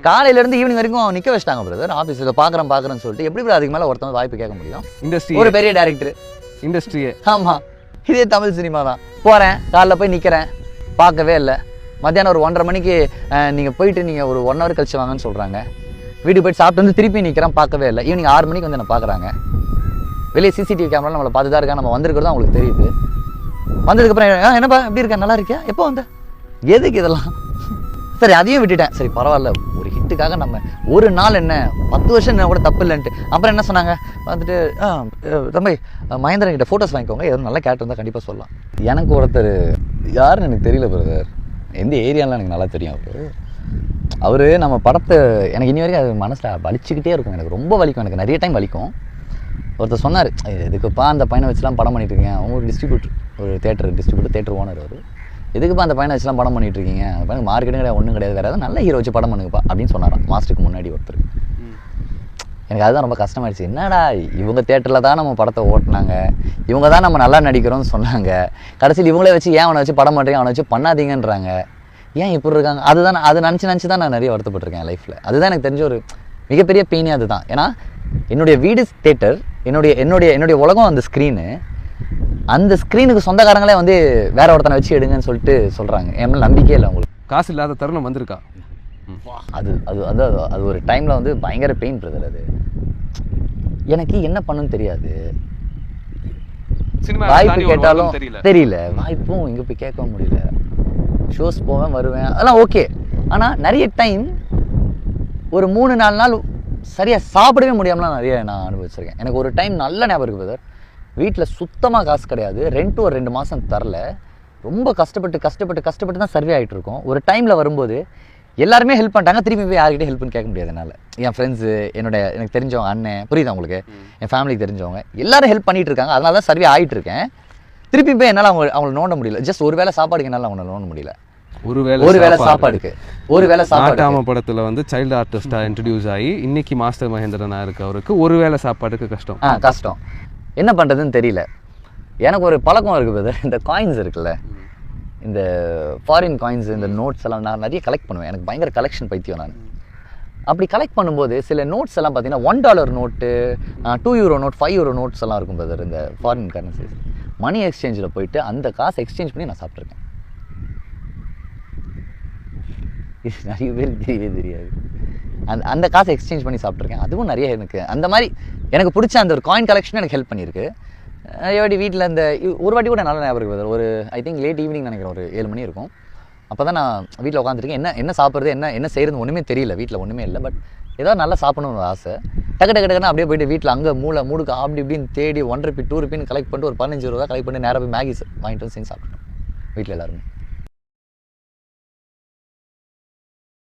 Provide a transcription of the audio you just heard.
காலையிலேருந்து ஈவினிங் வரைக்கும் நிற்க வச்சிட்டாங்க பிரதர். ஆஃபீஸில் பார்க்குறேன்னு சொல்லிட்டு எப்படி பிரதர் அதுக்கு மேலே ஒருத்தவங்க வாய்ப்பு கேட்க முடியும்? இண்டஸ்ட்ரி ஒரு பெரிய டேரக்டர், இண்டஸ்ட்ரியே. ஆமாம், இதே தமிழ் சினிமா தான். போகிறேன், காலைல போய் நிற்கிறேன், பார்க்கவே இல்லை. மத்தியானம் ஒரு 1:30 மணிக்கு நீங்கள் போயிட்டு நீங்கள் ஒரு 1 hour கழிச்சு வாங்கன்னு சொல்கிறாங்க. வீட்டுக்கு போய்ட்டு சாப்பிட்டு வந்து திருப்பி நிற்கிறேன், பார்க்கவே இல்லை. ஈவினிங் 6 மணிக்கு வந்து என்ன பார்க்குறாங்க. வெளியே சிசிடிவி கேமரா நம்மளை பார்த்து தான் இருக்கா, நம்ம வந்திருக்கிறதும் அவங்களுக்கு தெரியுது. வந்ததுக்கப்புறம் என்னப்பா எப்படி இருக்கேன், நல்லா இருக்கியா, எப்போ வந்த, எதுக்கு இதெல்லாம்? சரி அதையும் விட்டுட்டேன். சரி பரவாயில்ல, ஒரு ஹிட்டுக்காக நம்ம ஒரு நாள் என்ன 10 வருஷம் என்ன கூட தப்பு இல்லைன்ட்டு. அப்புறம் என்ன சொன்னாங்க வந்துட்டு, தம்பி மகேந்திரன் கிட்ட ஃபோட்டோஸ் வாங்கிக்கோங்க, எதுவும் நல்லா கேட்டு இருந்தால் கண்டிப்பாக சொல்லலாம். எனக்கு ஒருத்தர் யாருன்னு எனக்கு தெரியல பிரதர், எந்த ஏரியாலாம் எனக்கு நல்லா தெரியும். அவர் நம்ம படத்தை எனக்கு இனி வரைக்கும் அது மனசில் வலிச்சுக்கிட்டே இருக்கும். எனக்கு ரொம்ப வலிக்கும், எனக்கு நிறைய டைம் வலிக்கும். ஒருத்தர் சொன்னார், எதுக்குப்பா அந்த பையனை வச்சுலாம் படம் பண்ணிட்டு இருக்கீங்க, அவங்க ஒரு டிஸ்ட்ரிபியூட்டர், ஒரு தேட்டர் ஓனர். அவர் எதுக்குப்பா அந்த பையனை வச்சுலாம் படம் பண்ணிட்டு இருக்கீங்க, அந்த பையனுக்கு மார்க்கெட்டும் கிடையாது, ஒன்றும் கிடையாது, வேறு ஏதாவது நல்ல ஹீரோ வச்சு படம் பண்ணுங்கப்பா அப்படின்னு சொன்னாராம் மாஸ்டருக்கு முன்னாடி ஒருத்தர். எனக்கு அதுதான் ரொம்ப கஷ்டமாயிடுச்சு. என்னடா இவங்க தேட்டரில் தான் நம்ம படத்தை ஓட்டினாங்க, இவங்க தான் நம்ம நல்லா நடிக்கிறோம்னு சொன்னாங்க, கடைசியில் இவங்களே வச்சு ஏன் அவனை வச்சு படம் பண்ணுறீங்க, அவனை வச்சு பண்ணாதீங்கன்றாங்க, ஏன் இப்படி இருக்காங்க? அது நினச்சி தான் நான் நிறைய வருத்தப்பட்டிருக்கேன் லைஃப்பில். அதுதான் எனக்கு தெரிஞ்ச ஒரு மிகப்பெரிய பெயினே அதுதான். ஏன்னா என்னுடைய வீடு தேட்டர், என்னுடைய உலகம் அந்த ஸ்க்ரீனு, அந்த ஸ்க்ரீனுக்கு சொந்தக்காரங்களே வந்து வேற ஒருத்தனை வச்சு எடுங்கன்னு சொல்லிட்டு சொல்கிறாங்க. என் மேலே நம்பிக்கையே இல்லை அவங்களுக்கு. காசு இல்லாத தருணம் வந்திருக்கா? அது ஒரு டைமில் வந்து பயங்கர பெயின் பிரதர். அது எனக்கு என்ன பண்ணுன்னு தெரியாது, வாய்ப்பு கேட்டாலும் தெரியல, வாய்ப்பும் இங்கே போய் கேட்க முடியல. ஷோஸ் போவேன் வருவேன் அதெல்லாம் ஓகே. ஆனால் நிறைய டைம் ஒரு 3-4 நாள் சரியாக சாப்பிடவே முடியாமலாம் நிறைய நான் அனுபவிச்சிருக்கேன். எனக்கு ஒரு டைம் நல்ல ஞாபகம் இருக்குது பிரதர், வீட்டில் சுத்தமாக காசு கிடையாது, ரெண்ட்டு ஒரு 2 மாதம் தரல, ரொம்ப கஷ்டப்பட்டு தான் சர்வே ஆகிட்டு இருக்கோம். ஒரு டைமில் வரும்போது எல்லாருமே ஹெல்ப் பண்ணிட்டாங்க, திருப்பி போய் யார்கிட்டே ஹெல்ப்னு கேட்க முடியாது என்னால். என் ஃப்ரெண்ட்ஸு, எனக்கு தெரிஞ்சவங்க, அண்ணன், புரியுதா உங்களுக்கு, என் ஃபேமிலிக்கு தெரிஞ்சவங்க எல்லாரும் ஹெல்ப் பண்ணிகிட்டு இருக்காங்க. அதனால தான் சர்வே ஆகிட்டு இருக்கேன். திருப்பி போய் என்னால் அவங்களை நோண்ட முடியல. ஜஸ்ட் ஒரு வேளை சாப்பாடுக்கு என்னால் அவங்களை நோண்ட முடியல. ஒரு வேளை சாப்பாடுக்கு நாட்டாம படத்தில் வந்து சைல்டு ஆர்டிஸ்டாக இன்ட்ரடியூஸ் ஆகி இன்னைக்கு மாஸ்டர் மகேந்திரனாக இருக்கு. அவருக்கு ஒரு வேளை சாப்பாடுக்கு கஷ்டம், என்ன பண்ணுறதுன்னு தெரியல. எனக்கு ஒரு பழக்கம் இருக்குது பிரதர், இந்த காயின்ஸ் இருக்குல்ல, இந்த ஃபாரின் காயின்ஸ், இந்த நோட்ஸ் எல்லாம் நான் நிறைய கலெக்ட் பண்ணுவேன். எனக்கு பயங்கர கலெக்ஷன் பைத்தியம் நான். அப்படி கலெக்ட் பண்ணும்போது சில நோட்ஸ் எல்லாம் பார்த்தீங்கன்னா $1 நோட்டு, €2 நோட், €5 நோட்ஸ் எல்லாம் இருக்கும் பிரதர். இந்த ஃபாரின் கரன்சிஸ் மணி எக்ஸ்சேஞ்சில் போயிட்டு அந்த காசை எக்ஸ்சேஞ்ச் பண்ணி நான் சாப்பிட்ருக்கேன். இது நிறைய பேருக்கு தெரியவே தெரியாது. அந்த காசை எக்ஸ்சேஞ்ச் பண்ணி சாப்பிட்ருக்கேன். அதுவும் நிறைய எனக்கு அந்த மாதிரி எனக்கு பிடிச்ச அந்த ஒரு காயின் கலெக்ஷன் எனக்கு ஹெல்ப் பண்ணியிருக்கு. நிறைய வாட்டி வீட்டில் இந்த ஒரு வாட்டி கூட நல்ல ஞாபகம் இருக்குது. ஒரு ஐ திங்க் லேட் ஈவினிங் நினைக்கிறேன், ஒரு 7 மணி இருக்கும். அப்போ தான் நான் வீட்டில் உட்காந்துருக்கேன். என்ன சாப்பிட்றது, என்ன செய்கிறது ஒன்றுமே தெரியல. வீட்டில் ஒன்றுமே இல்லை, பட் ஏதாவது நல்லா சாப்பிடணும்னு ஒரு ஆசை. டக்குன்னு அப்படியே போய்ட்டு வீட்டில் அங்கே மூடுக்கு அப்படி இப்படின்னு தேடி ₹1, ₹2 கலெக்ட் பண்ணிட்டு ஒரு ₹15 கலெக்ட் பண்ணி நேராக போய் மேகி வாங்கிட்டு வந்து செஞ்சு சாப்பிட்டோம் வீட்டில் எல்லாருமே.